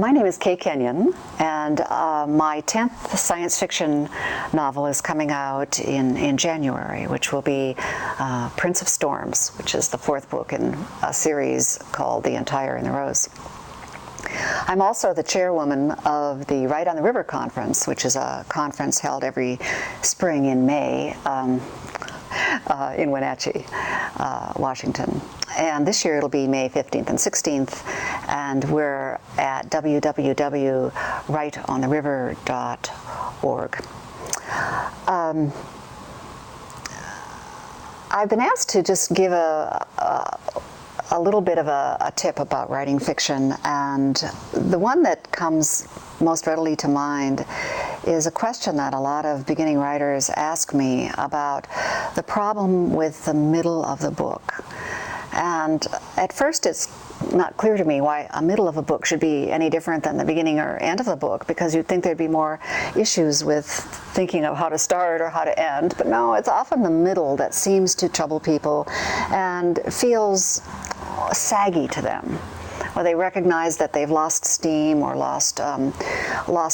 My name is Kenyon, and my 10th science fiction novel is coming out in January, which will be Prince of Storms, which is the 4th book in a series called The Entire in the Rose. I'm also the chairwoman of the Right on the River Conference, which is a conference held every spring in May in Wenatchee, Washington. And this year it'll be May 15th and 16th, and we're at www.rightontheriver.org. I've been asked to just give a little bit of a tip about writing fiction, and the one that comes most readily to mind is a question that a lot of beginning writers ask me about the problem with the middle of the book. And at first it's not clear to me why a middle of a book should be any different than the beginning or end of the book, because you'd think there'd be more issues with thinking of how to start or how to end. But no, it's often the middle that seems to trouble people and feels saggy to them, or they recognize that they've lost steam or lost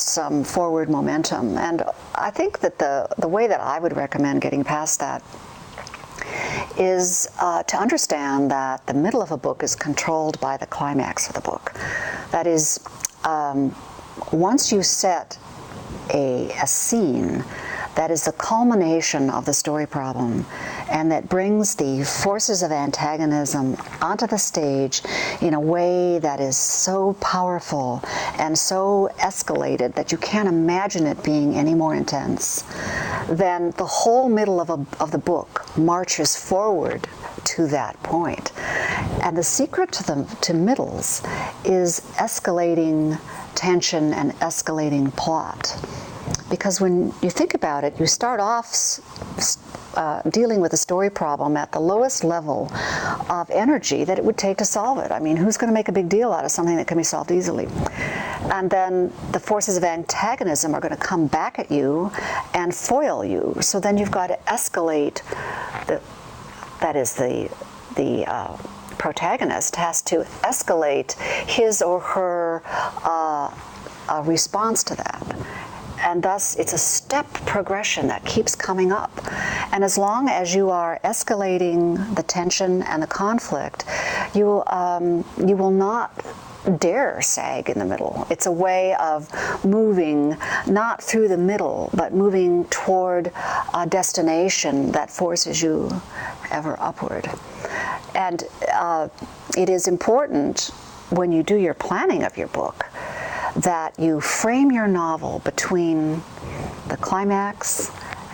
some forward momentum. And I think that the way that I would recommend getting past that is to understand that the middle of a book is controlled by the climax of the book. That is, once you set a scene that is the culmination of the story problem and that brings the forces of antagonism onto the stage in a way that is so powerful and so escalated that you can't imagine it being any more intense, then the whole middle of the book marches forward to that point. And the secret to middles is escalating tension and escalating plot. Because when you think about it, you start off dealing with a story problem at the lowest level of energy that it would take to solve it. I mean, who's going to make a big deal out of something that can be solved easily? And then the forces of antagonism are going to come back at you and foil you. So then you've got to escalate. That is, the protagonist has to escalate his or her response to that. And thus, it's a step progression that keeps coming up. And as long as you are escalating the tension and the conflict, you will not dare sag in the middle. It's a way of moving not through the middle, but moving toward a destination that forces you ever upward. And it is important when you do your planning of your book that you frame your novel between the climax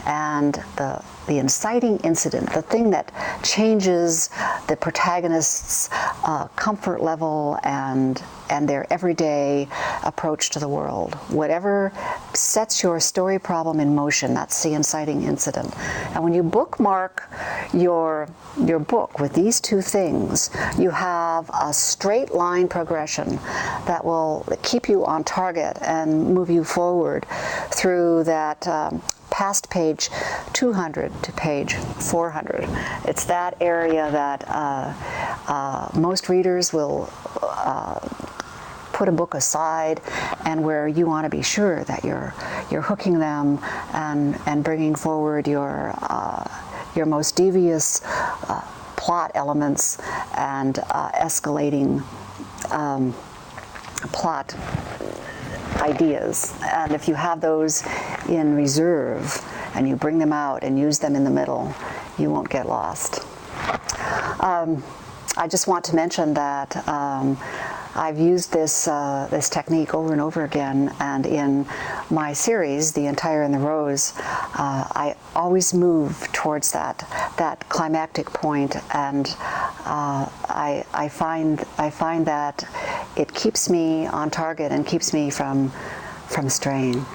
and the inciting incident, the thing that changes the protagonist's comfort level and their everyday approach to the world. Whatever sets your story problem in motion, that's the inciting incident. And when you bookmark your book with these two things, you have a straight line progression that will keep you on target and move you forward through that past page 200 to page 400. It's that area that most readers will put a book aside, and where you want to be sure that you're hooking them and bringing forward your most devious plot elements and escalating plot ideas. And if you have those in reserve and you bring them out and use them in the middle, you won't get lost. I just want to mention that I've used this technique over and over again, and in my series, The Entire in the Rose, I always move towards that climactic point, and I find that it keeps me on target and keeps me from straying.